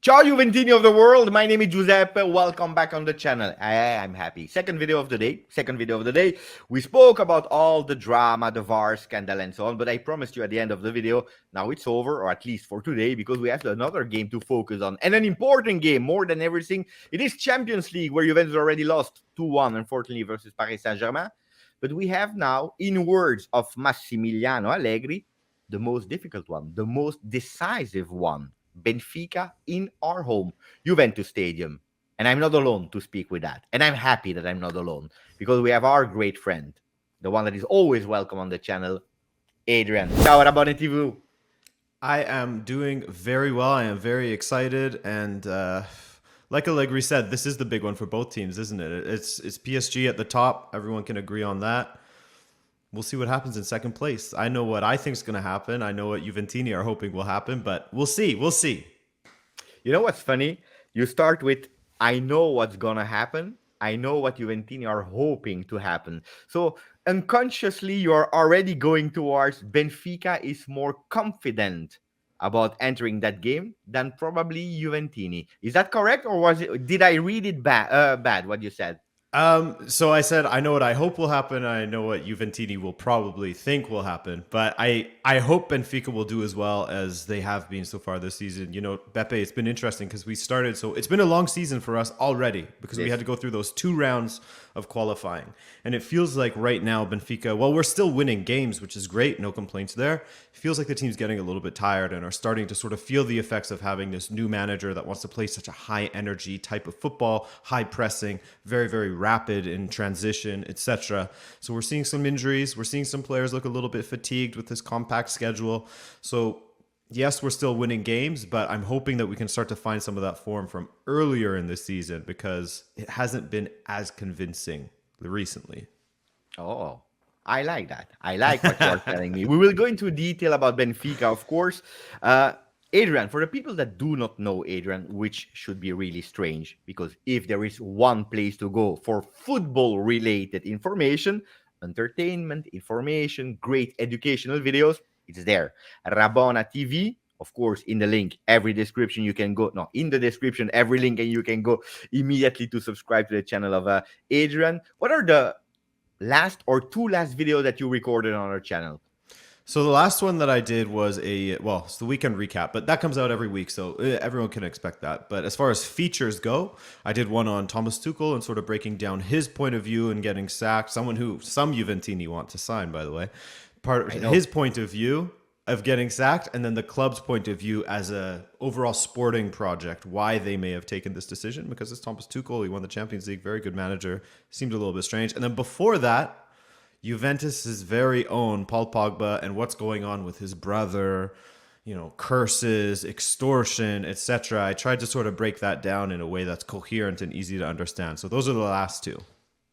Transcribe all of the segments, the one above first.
Ciao Juventini of the world, my name is Giuseppe, welcome back on the channel. I'm happy. Second video of the day. We spoke about all the drama, the VAR scandal and so on, but I promised you at the end of the video, now it's over, or at least for today, because we have another game to focus on. And an important game, more than everything. It is Champions League, where Juventus already lost 2-1, unfortunately, versus Paris Saint-Germain. But we have now, in words of Massimiliano Allegri, the most difficult one, the most decisive one. Benfica in our home, Juventus Stadium. And I'm not alone to speak with that. And I'm happy that I'm not alone because we have our great friend, the one that is always welcome on the channel, Adrian. Ciao, Rabone TV. I am doing very well. I am very excited. And like Allegri said, this is the big one for both teams, isn't it? It's PSG at the top. Everyone can agree on that. We'll see what happens in second place. I know what I think is going to happen. I know what Juventini are hoping will happen, but we'll see. We'll see. You know what's funny? You start with, I know what's going to happen. I know what Juventini are hoping to happen. So unconsciously, you're already going towards Benfica is more confident about entering that game than probably Juventini. Is that correct? Or did I read it bad, what you said? So I said, I know what I hope will happen. I know what Juventini will probably think will happen, but I hope Benfica will do as well as they have been so far this season. You know, Beppe, it's been interesting because it's been a long season for us already because we had to go through those 2 rounds of qualifying. And it feels like right now Benfica, while we're still winning games, which is great, no complaints there, it feels like the team's getting a little bit tired and are starting to sort of feel the effects of having this new manager that wants to play such a high energy type of football, high pressing, very, very rapid in transition, etc. So we're seeing some injuries. We're seeing some players look a little bit fatigued with this compact schedule. So yes, we're still winning games, but I'm hoping that we can start to find some of that form from earlier in the season because it hasn't been as convincing recently. Oh, I like that. I like what you're telling me. We will go into detail about Benfica, of course. Adrian, for the people that do not know Adrian, which should be really strange, because if there is one place to go for football-related information, entertainment, information, great educational videos, it's there. Rabona TV, of course, in the link, every description you can go. No, in the description, every link, and you can go immediately to subscribe to the channel of Adrian. What are the last or 2 last videos that you recorded on our channel? So the last one that I did was it's the weekend recap, but that comes out every week, so everyone can expect that. But as far as features go, I did one on Thomas Tuchel and sort of breaking down his point of view and getting sacked, someone who some Juventini want to sign, by the way. His point of view of getting sacked, and then the club's point of view as a overall sporting project, why they may have taken this decision, because it's Thomas Tuchel, he won the Champions League, very good manager, seemed a little bit strange. And then before that, Juventus's very own Paul Pogba and what's going on with his brother, you know, curses, extortion, etc. I tried to sort of break that down in a way that's coherent and easy to understand. So those are the last 2.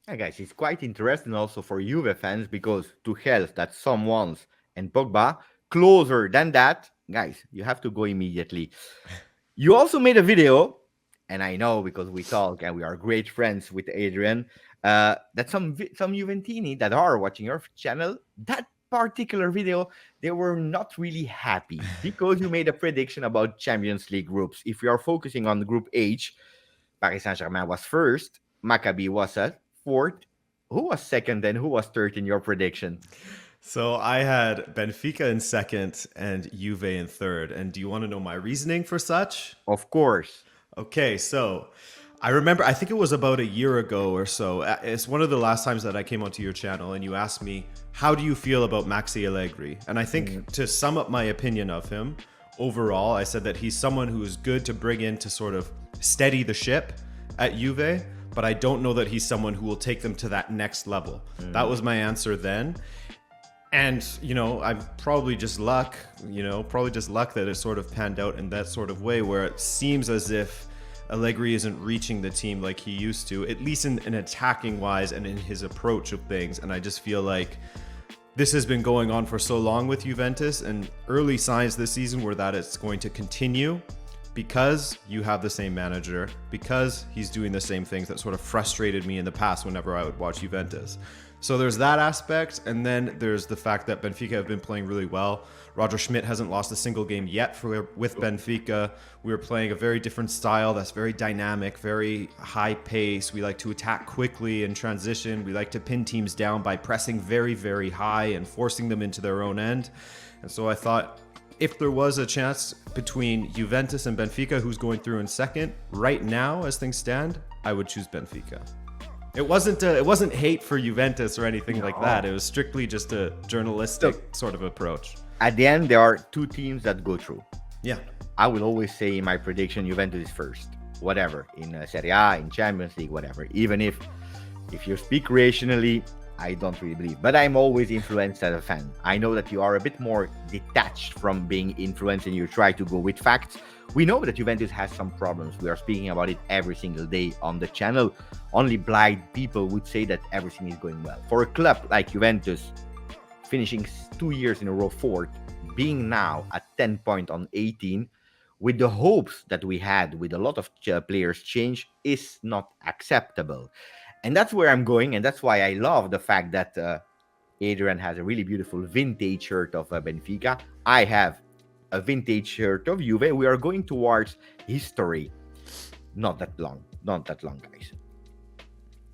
Yeah, guys, it's quite interesting also for Juve fans because Tuchel, that's someone's, and Pogba, closer than that. Guys, you have to go immediately. You also made a video, and I know because we talk and we are great friends with Adrian, that some Juventini that are watching your channel, that particular video, they were not really happy because you made a prediction about Champions League groups. If we are focusing on Group H, Paris Saint-Germain was first, Maccabi was at 4th. Who was second and who was third in your prediction? So I had Benfica in 2nd and Juve in 3rd. And do you want to know my reasoning for such? Of course. Okay, so I remember, I think it was about a year ago or so. It's one of the last times that I came onto your channel and you asked me, how do you feel about Maxi Allegri? And I think to sum up my opinion of him, overall, I said that he's someone who is good to bring in to sort of steady the ship at Juve, but I don't know that he's someone who will take them to that next level. That was my answer then. And, you know, I'm probably just luck that it sort of panned out in that sort of way where it seems as if Allegri isn't reaching the team like he used to, at least in attacking wise and in his approach of things. And I just feel like this has been going on for so long with Juventus, and early signs this season were that it's going to continue. because you have the same manager, because he's doing the same things that sort of frustrated me in the past whenever I would watch Juventus. So there's that aspect, and then there's the fact that Benfica have been playing really well. Roger Schmidt hasn't lost a single game yet with Benfica. We are playing a very different style that's very dynamic, very high pace. We like to attack quickly and transition. We like to pin teams down by pressing very, very high and forcing them into their own end. And so I thought, if there was a chance between Juventus and Benfica, who's going through in second, right now as things stand, I would choose Benfica. It wasn't hate for Juventus or anything like that. It was strictly just a journalistic sort of approach. At the end, there are two teams that go through. Yeah. I will always say in my prediction, Juventus is first. Whatever, in Serie A, in Champions League, whatever. Even if you speak rationally, I don't really believe. But I'm always influenced as a fan. I know that you are a bit more detached from being influenced and you try to go with facts. We know that Juventus has some problems. We are speaking about it every single day on the channel. Only blind people would say that everything is going well. For a club like Juventus, finishing 2 years in a row fourth, being now at 10 points on 18, with the hopes that we had with a lot of players change, is not acceptable. And that's where I'm going, and that's why I love the fact that Adrian has a really beautiful vintage shirt of Benfica. I have a vintage shirt of Juve. We are going towards history. Not that long, guys.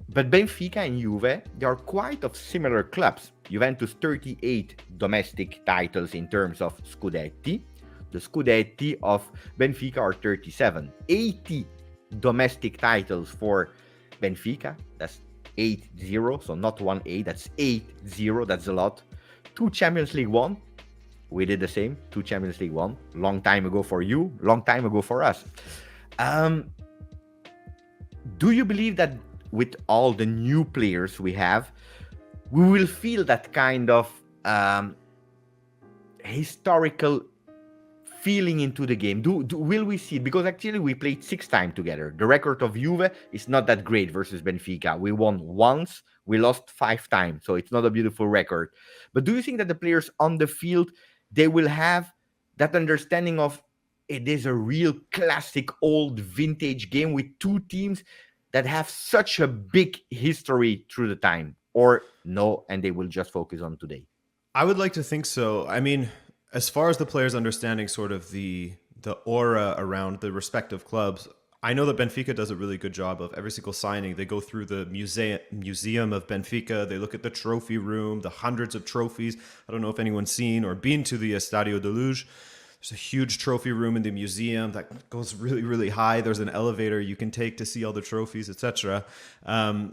But Benfica and Juve, they are quite of similar clubs. Juventus 38 domestic titles in terms of Scudetti. The Scudetti of Benfica are 37. 80 domestic titles for Benfica. That's 8-0, so not 1-8. That's 8-0. That's a lot. 2 Champions League won. We did the same. 2 Champions League won. Long time ago for you. Long time ago for us. Do you believe that with all the new players we have, we will feel that kind of historical feeling into the game? Will we see it? Because actually we played 6 times together. The record of Juve is not that great versus Benfica. We won once, we lost 5 times, so it's not a beautiful record. But do you think that the players on the field, they will have that understanding of it is a real classic old vintage game with 2 teams that have such a big history through the time? Or no, and they will just focus on today? I would like to think so. I mean, as far as the players understanding sort of the aura around the respective clubs, I know that Benfica does a really good job of every single signing. They go through the museum of Benfica. They look at the trophy room, the hundreds of trophies. I don't know if anyone's seen or been to the Estadio de Luz. There's a huge trophy room in the museum that goes really, really high. There's an elevator you can take to see all the trophies, etc.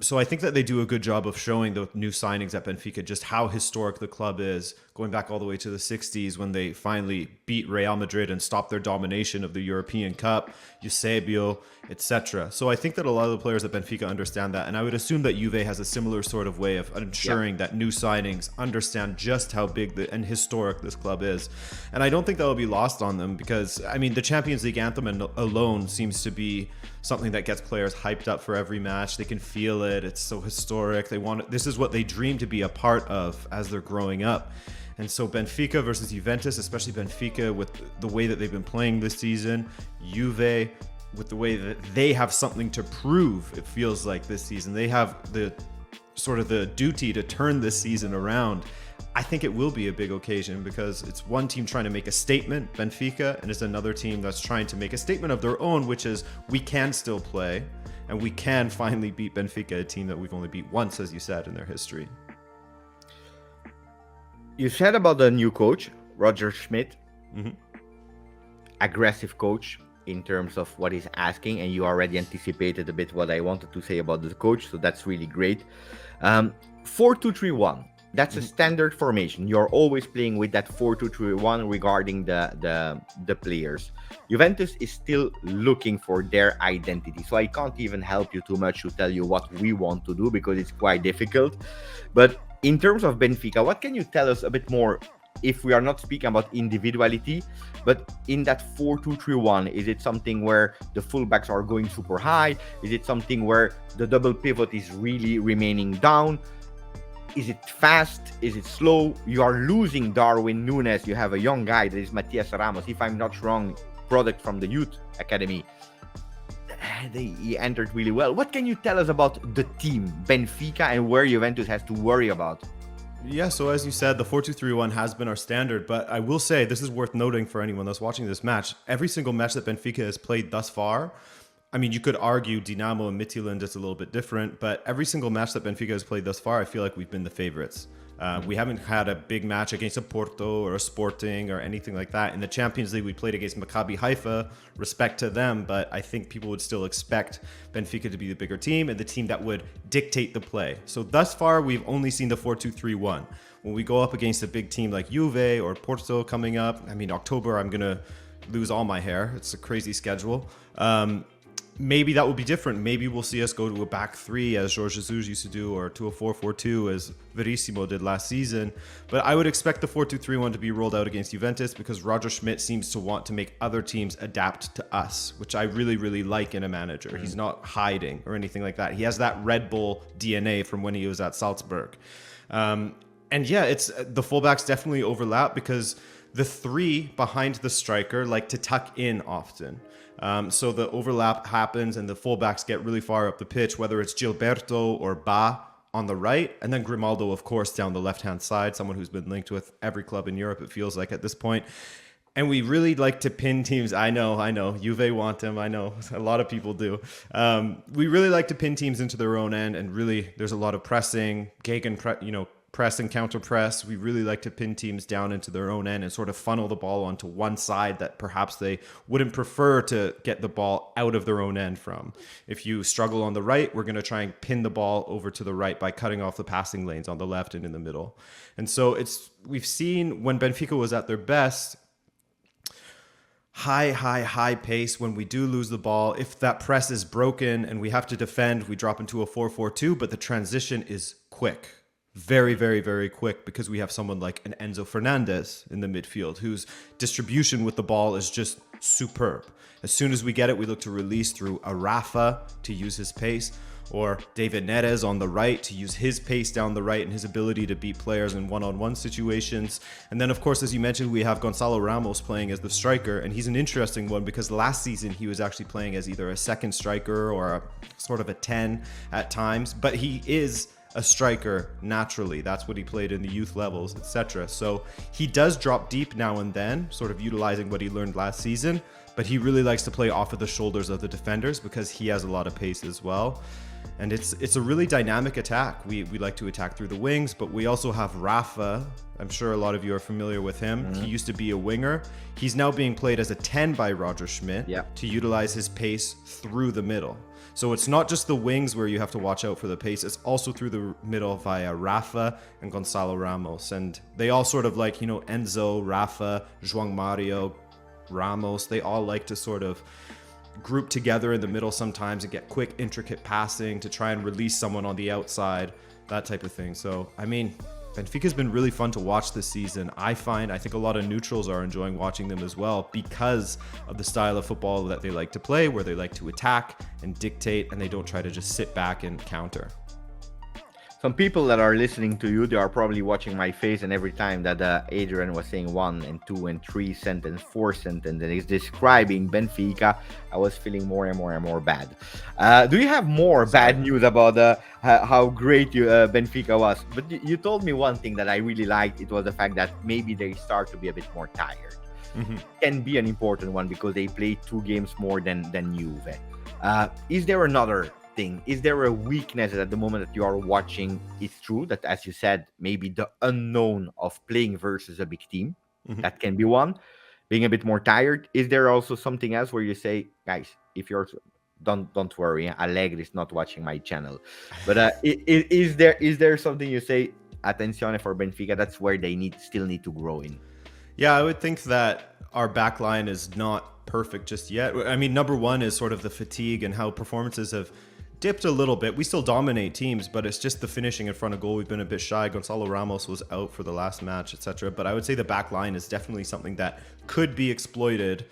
So I think that they do a good job of showing the new signings at Benfica just how historic the club is, going back all the way to the 60s when they finally beat Real Madrid and stopped their domination of the European Cup, Eusebio, etc. So I think that a lot of the players at Benfica understand that, and I would assume that Juve has a similar sort of way of ensuring that new signings understand just how big and historic this club is. And I don't think that will be lost on them because, I mean, the Champions League anthem alone seems to be something that gets players hyped up for every match. They can feel it. It's so historic. They want it. This is what they dream to be a part of as they're growing up. And so Benfica versus Juventus, especially Benfica with the way that they've been playing this season, Juve with the way that they have something to prove, it feels like this season. They have the sort of the duty to turn this season around. I think it will be a big occasion because it's one team trying to make a statement, Benfica, and it's another team that's trying to make a statement of their own, which is we can still play and we can finally beat Benfica, a team that we've only beat once, as you said, in their history. You said about the new coach, Roger Schmidt, aggressive coach in terms of what he's asking, and you already anticipated a bit what I wanted to say about the coach, so that's really great. 4-2-3-1, that's a standard formation. You're always playing with that 4-2-3-1 regarding the players. Juventus is still looking for their identity, so I can't even help you too much to tell you what we want to do because it's quite difficult. But in terms of Benfica, what can you tell us a bit more if we are not speaking about individuality, but in that 4-2-3-1? Is it something where the fullbacks are going super high? Is it something where the double pivot is really remaining down? Is it fast? Is it slow? You are losing Darwin Núñez. You have a young guy that is Matias Ramos, if I'm not wrong, product from the youth academy. He entered really well. What can you tell us about the team, Benfica, and where Juventus has to worry about? Yeah, so as you said, the 4-2-3-1 has been our standard, but I will say this is worth noting for anyone that's watching this match. Every single match that Benfica has played thus far, I mean, you could argue Dinamo and Midtjylland is a little bit different, but every single match that Benfica has played thus far, I feel like we've been the favorites. We haven't had a big match against a Porto or a Sporting or anything like that. In the Champions League, we played against Maccabi Haifa, respect to them, but I think people would still expect Benfica to be the bigger team and the team that would dictate the play. So thus far, we've only seen the 4-2-3-1. When we go up against a big team like Juve or Porto coming up, I mean, October, I'm going to lose all my hair. It's a crazy schedule. Maybe that will be different. Maybe we'll see us go to a back three as Jorge Jesus used to do, or to a 4-4-2 as Verissimo did last season. But I would expect the 4-2-3-1 to be rolled out against Juventus because Roger Schmidt seems to want to make other teams adapt to us, which I really, really like in a manager. He's not hiding or anything like that. He has that Red Bull DNA from when he was at Salzburg. And yeah, it's the fullbacks definitely overlap because the three behind the striker like to tuck in often. So the overlap happens and the fullbacks get really far up the pitch, whether it's Gilberto or Ba on the right, and then Grimaldo, of course, down the left-hand side, someone who's been linked with every club in Europe, it feels like at this point. And we really like to pin teams. I know. Juve want him. I know. A lot of people do. We really like to pin teams into their own end, and really there's a lot of pressing, press and counter press. We really like to pin teams down into their own end and sort of funnel the ball onto one side that perhaps they wouldn't prefer to get the ball out of their own end from. If you struggle on the right, we're going to try and pin the ball over to the right by cutting off the passing lanes on the left and in the middle. And so we've seen when Benfica was at their best, high pace. When we do lose the ball, if that press is broken and we have to defend, we drop into a 4-4-2, but the transition is quick. Very, very, very quick because we have someone like an Enzo Fernandez in the midfield whose distribution with the ball is just superb. As soon as we get it, we look to release through a Rafa to use his pace, or David Neres on the right to use his pace down the right and his ability to beat players in one-on-one situations. And then, of course, as you mentioned, we have Gonzalo Ramos playing as the striker, and he's an interesting one because last season he was actually playing as either a second striker or a sort of a 10 at times, but he is a striker naturally. That's what he played in the youth levels, etc. So he does drop deep now and then, sort of utilizing what he learned last season, but he really likes to play off of the shoulders of the defenders because he has a lot of pace as well. And it's a really dynamic attack. We like to attack through the wings, but we also have Rafa. I'm sure a lot of you are familiar with him. Mm-hmm. He used to be a winger. He's now being played as a 10 by Roger Schmidt to utilize his pace through the middle. So it's not just the wings where you have to watch out for the pace. It's also through the middle via Rafa and Gonzalo Ramos. And they all sort of like, Enzo, Rafa, João Mario, Ramos, they all like to sort of group together in the middle sometimes and get quick, intricate passing to try and release someone on the outside, that type of thing. So, I mean, Benfica's been really fun to watch this season. I think a lot of neutrals are enjoying watching them as well because of the style of football that they like to play, where they like to attack and dictate, and they don't try to just sit back and counter. Some people that are listening to you, they are probably watching my face, and every time that Adrian was saying 1 and 2 and 3 sentence, 4 sentence, and he's describing Benfica, I was feeling more and more bad. Do you have more bad news about how great Benfica was? But you told me one thing that I really liked. It was the fact that maybe they start to be a bit more tired. Mm-hmm. Can be an important one because they played 2 games more than Juve. Is there another thing? Is there a weakness at the moment that you are watching? It's true that, as you said, maybe the unknown of playing versus a big team, that can be one. Being a bit more tired. Is there also something else where you say, guys, if you're don't worry, Allegri is not watching my channel, but is there something you say, attenzione for Benfica, that's where they still need to grow in? Yeah, I would think that our backline is not perfect just yet. I mean, number one is sort of the fatigue and how performances have dipped a little bit. We still dominate teams, but it's just the finishing in front of goal. We've been a bit shy. Gonzalo Ramos was out for the last match, etc. But I would say the back line is definitely something that could be exploited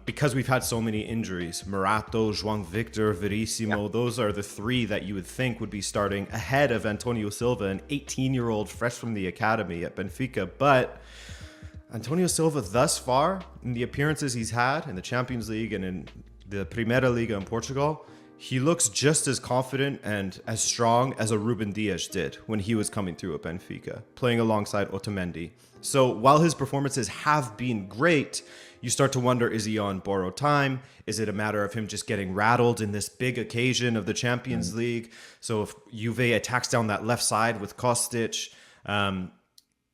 because we've had so many injuries. Morato, João Victor, Verissimo, those are the 3 that you would think would be starting ahead of Antonio Silva, an 18-year-old fresh from the academy at Benfica. But Antonio Silva thus far, in the appearances he's had in the Champions League and in the Primeira Liga in Portugal, he looks just as confident and as strong as a Ruben Dias did when he was coming through at Benfica, playing alongside Otamendi. So while his performances have been great, you start to wonder, is he on borrowed time? Is it a matter of him just getting rattled in this big occasion of the Champions League? So if Juve attacks down that left side with Kostic,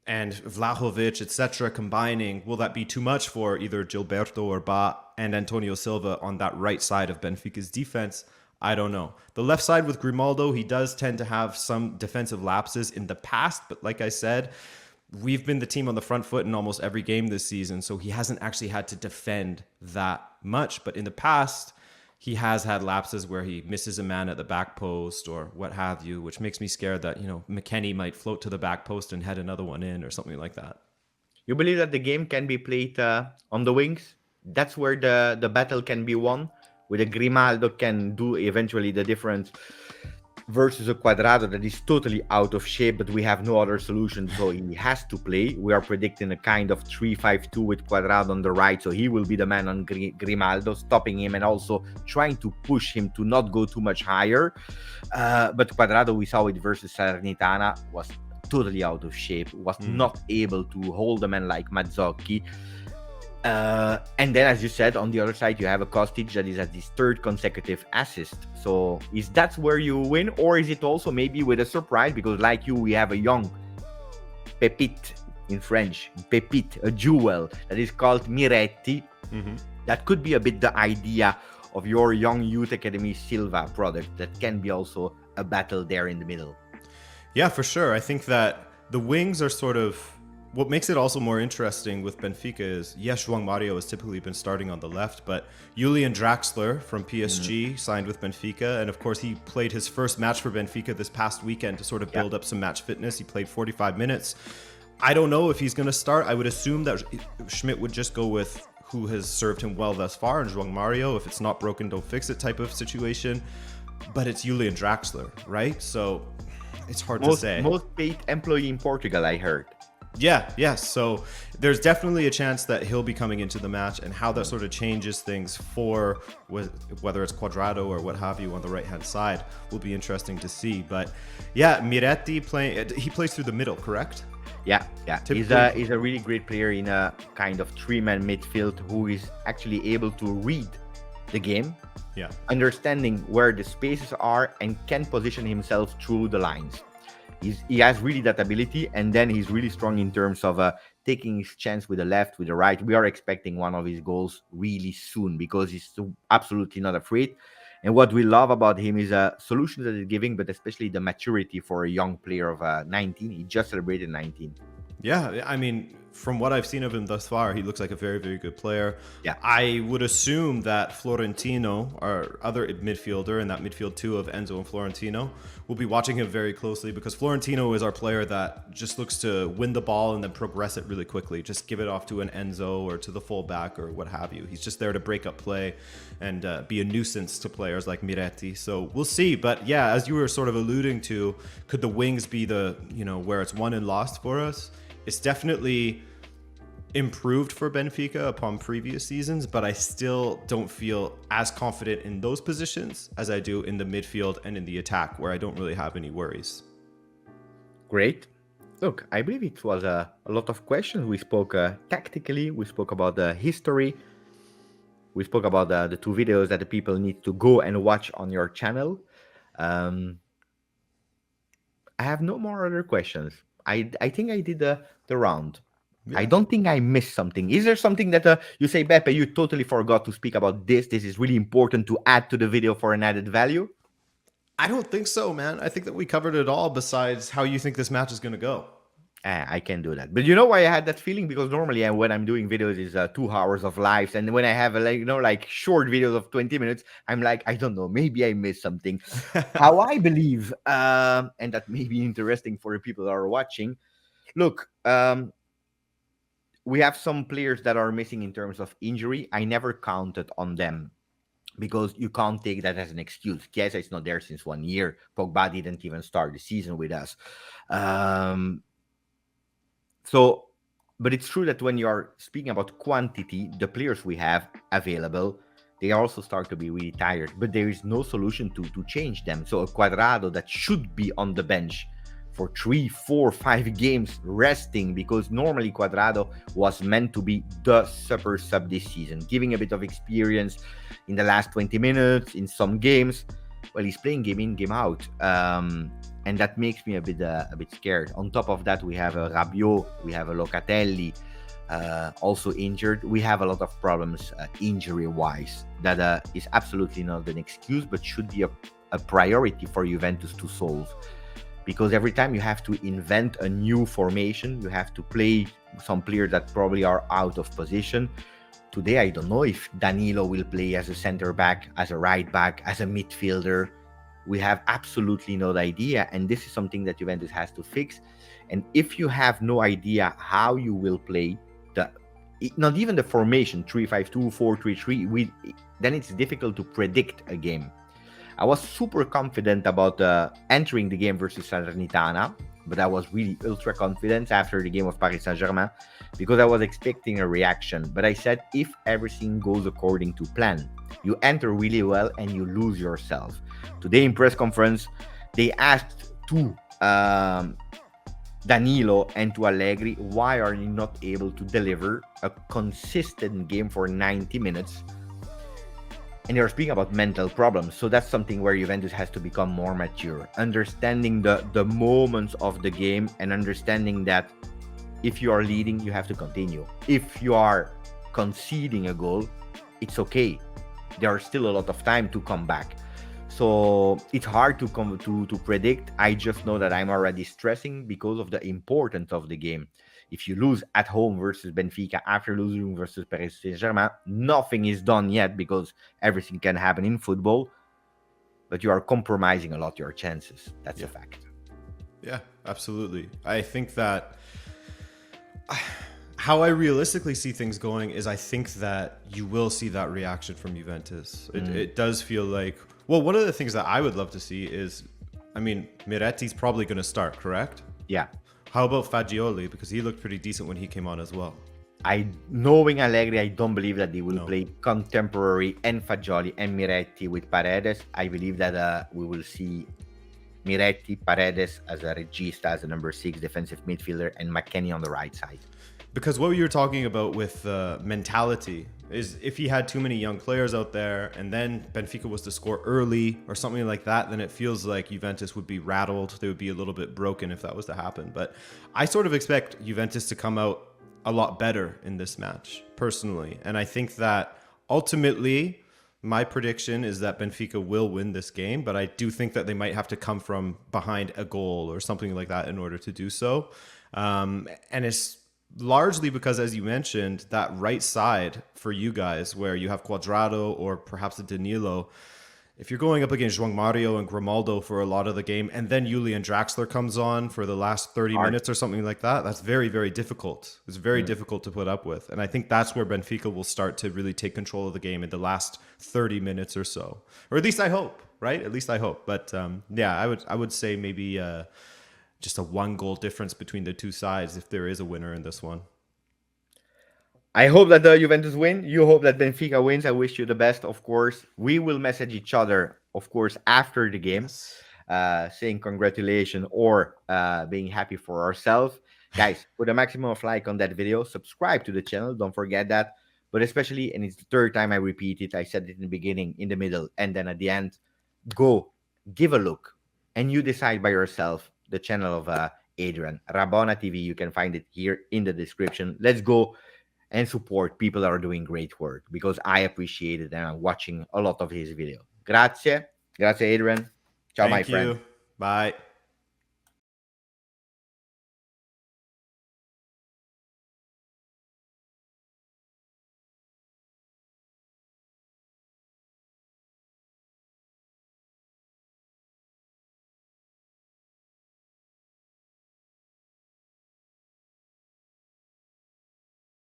and Vlahovic, etc., combining, will that be too much for either Gilberto or Ba and Antonio Silva on that right side of Benfica's defense? I don't know. The left side with Grimaldo, he does tend to have some defensive lapses in the past, but like I said, we've been the team on the front foot in almost every game this season, so he hasn't actually had to defend that much. But in the past, he has had lapses where he misses a man at the back post or what have you, which makes me scared that, McKennie might float to the back post and head another one in or something like that. You believe that the game can be played on the wings? That's where the battle can be won, with a Grimaldo can do eventually the difference versus a Cuadrado that is totally out of shape, but we have no other solution, so he has to play. We are predicting a kind of 3-5-2 with Cuadrado on the right, so he will be the man on Grimaldo, stopping him and also trying to push him to not go too much higher. But Cuadrado, we saw it versus Salernitana, was totally out of shape, was not able to hold a man like Mazzocchi. And then, as you said, on the other side, you have a Kostic that is at his third consecutive assist. So is that where you win? Or is it also maybe with a surprise? Because like you, we have a young pépite in French, pépite, a jewel that is called Miretti. That could be a bit the idea of your young youth academy Silva product. That can be also a battle there in the middle. Yeah, for sure. I think that the wings are sort of... What makes it also more interesting with Benfica is, yes, João Mario has typically been starting on the left, but Julian Draxler from PSG signed with Benfica. And of course, he played his first match for Benfica this past weekend to sort of build up some match fitness. He played 45 minutes. I don't know if he's going to start. I would assume that Schmidt would just go with who has served him well thus far, and João Mario. If it's not broken, don't fix it type of situation. But it's Julian Draxler, right? So it's hard to say. Most paid employee in Portugal, I heard. Yes. So there's definitely a chance that he'll be coming into the match, and how that sort of changes things for whether it's Cuadrado or what have you on the right-hand side will be interesting to see. But yeah, Miretti he plays through the middle, correct? Yeah. He's a really great player in a kind of three-man midfield who is actually able to read the game, understanding where the spaces are, and can position himself through the lines. He has really that ability, and then he's really strong in terms of taking his chance with the left, with the right. We are expecting one of his goals really soon because he's absolutely not afraid. And what we love about him is a solution that he's giving, but especially the maturity for a young player of 19. He just celebrated 19. Yeah, I mean, from what I've seen of him thus far, he looks like a very, very good player. Yeah. I would assume that Florentino, our other midfielder, and that midfield two of Enzo and Florentino, will be watching him very closely, because Florentino is our player that just looks to win the ball and then progress it really quickly. Just give it off to an Enzo or to the fullback or what have you. He's just there to break up play and be a nuisance to players like Miretti. So we'll see. But yeah, as you were sort of alluding to, could the wings be the, where it's won and lost for us? It's definitely improved for Benfica upon previous seasons, but I still don't feel as confident in those positions as I do in the midfield and in the attack, where I don't really have any worries. Great. Look, I believe it was a lot of questions. We spoke tactically, we spoke about the history, we spoke about the two videos that the people need to go and watch on your channel. I have no more other questions. I think I did the round. Yeah. I don't think I missed something. Is there something that you say, Beppe, you totally forgot to speak about this? This is really important to add to the video for an added value? I don't think so, man. I think that we covered it all besides how you think this match is going to go. I can do that. But you know why I had that feeling? Because normally when I'm doing videos is 2 hours of lives. And when I have like short videos of 20 minutes, I'm like, I don't know, maybe I missed something. How I believe, and that may be interesting for the people that are watching. Look, we have some players that are missing in terms of injury. I never counted on them, because you can't take that as an excuse. Chiesa is not there since 1 year. Pogba didn't even start the season with us. So But it's true that when you are speaking about quantity, the players we have available, they also start to be really tired. But there is no solution to change them. So a Cuadrado that should be on the bench for 3, 4, 5 games resting, because normally Cuadrado was meant to be the super sub this season, giving a bit of experience in the last 20 minutes in some games. Well, he's playing game in, game out. And that makes me a bit scared. On top of that, we have a Rabiot, we have a Locatelli, also injured. We have a lot of problems injury-wise. That is absolutely not an excuse, but should be a priority for Juventus to solve. Because every time you have to invent a new formation, you have to play some players that probably are out of position. Today, I don't know if Danilo will play as a center back, as a right back, as a midfielder. We have absolutely no idea, and this is something that Juventus has to fix. And if you have no idea how you will play, not even the formation 3-5-2, 4-3-3, then it's difficult to predict a game. I was super confident about entering the game versus Salernitana, but I was really ultra confident after the game of Paris Saint-Germain because I was expecting a reaction. But I said, if everything goes according to plan, you enter really well and you lose yourself. Today in press conference, they asked to Danilo and to Allegri, why are you not able to deliver a consistent game for 90 minutes? And you're speaking about mental problems. So that's something where Juventus has to become more mature, understanding the moments of the game and understanding that if you are leading, you have to continue. If you are conceding a goal, it's okay. There is still a lot of time to come back. So it's hard to predict. I just know that I'm already stressing because of the importance of the game. If you lose at home versus Benfica after losing versus Paris Saint-Germain, nothing is done yet because everything can happen in football, but you are compromising a lot your chances. That's a fact. Yeah, absolutely. I think that how I realistically see things going is I think that you will see that reaction from Juventus. It does feel like, well, one of the things that I would love to see is, I mean, Miretti's probably going to start, correct? Yeah. How about Fagioli? Because he looked pretty decent when he came on as well. Knowing Allegri, I don't believe that they will play contemporary and Fagioli and Miretti with Paredes. I believe that we will see Miretti, Paredes as a regista, as a number 6 defensive midfielder, and McKennie on the right side. Because what you were talking about with mentality is if he had too many young players out there and then Benfica was to score early or something like that, then it feels like Juventus would be rattled. They would be a little bit broken if that was to happen. But I sort of expect Juventus to come out a lot better in this match, personally. And I think that ultimately my prediction is that Benfica will win this game, but I do think that they might have to come from behind a goal or something like that in order to do so. And it's largely because, as you mentioned, that right side for you guys where you have Cuadrado or perhaps a Danilo, if you're going up against João Mario and Grimaldo for a lot of the game and then Julian Draxler comes on for the last 30 minutes or something like that, that's very, very difficult. It's very difficult to put up with. And I think that's where Benfica will start to really take control of the game in the last 30 minutes or so. Or at least I hope, right? At least I hope. But yeah, I would say maybe just a 1-goal difference between the two sides if there is a winner in this one. I hope that the Juventus win. You hope that Benfica wins. I wish you the best, of course. We will message each other, of course, after the game, saying congratulations or being happy for ourselves. Guys, put a maximum of like on that video. Subscribe to the channel. Don't forget that. But especially, and it's the third time I repeat it, I said it in the beginning, in the middle, and then at the end, go, give a look, and you decide by yourself the channel of Adrian. Rabona TV, you can find it here in the description. Let's go and support people that are doing great work because I appreciate it and I'm watching a lot of his videos. Grazie. Grazie, Adrian. Ciao, my friend. Thank you. Bye.